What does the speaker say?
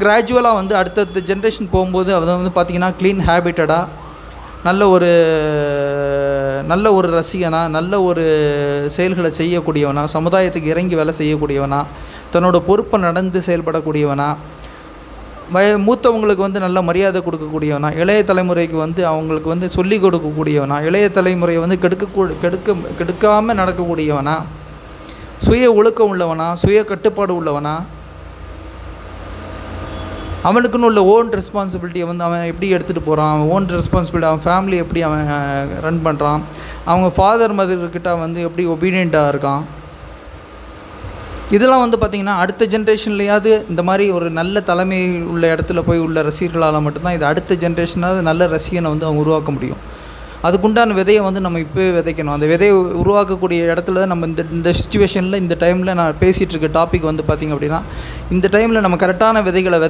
கிராஜுவலாக வந்து அடுத்தடுத்த ஜென்ரேஷன் போகும்போது அதை வந்து பார்த்திங்கன்னா க்ளீன் ஹேபிட்டடாக நல்ல ஒரு ரசிகனா, நல்ல ஒரு செயல்களை செய்யக்கூடியவனா, சமுதாயத்துக்கு இறங்கி வேலை செய்யக்கூடியவனா, தன்னோட பொறுப்பை நடந்து செயல்படக்கூடியவனா, மூத்தவங்களுக்கு வந்து நல்ல மரியாதை கொடுக்கக்கூடியவனா, இளைய தலைமுறைக்கு வந்து அவங்களுக்கு வந்து சொல்லிக் கொடுக்கக்கூடியவனா, இளைய தலைமுறையை வந்து கெடுக்காமல் நடக்கக்கூடியவனா, சுய ஒழுக்கம் உள்ளவனா, சுய கட்டுப்பாடு உள்ளவனா, அவனுக்குன்னு உள்ள ஓன் ரெஸ்பான்சிபிலிட்டியை வந்து அவன் எப்படி எடுத்துகிட்டு போகிறான், அவன் ஓன் ரெஸ்பான்சிபிலிட்டி, அவன் ஃபேமிலி எப்படி அவன் ரன் பண்ணுறான், அவங்க ஃபாதர் மதர்கிட்ட வந்து எப்படி ஒபீடியண்ட்டாக இருக்கான். இதெல்லாம் வந்து பார்த்திங்கன்னா அடுத்த ஜென்ரேஷன்லையாவது இந்த மாதிரி ஒரு நல்ல தலைமை உள்ள இடத்துல போய் உள்ள ரசிகர்களால் மட்டும்தான் இது அடுத்த ஜென்ரேஷனாவது நல்ல ரசிகனை வந்து அவங்க உருவாக்க முடியும். அதுக்குண்டான விதையை வந்து நம்ம இப்போவே விதைக்கணும். அந்த விதையை உருவாக்கக்கூடிய இடத்துல நம்ம இந்த சுச்சுவேஷனில் இந்த டைமில் நான் பேசிகிட்டு இருக்க டாபிக் வந்து பார்த்திங்க அப்படின்னா, இந்த டைமில் நம்ம கரெக்டான விதைகளை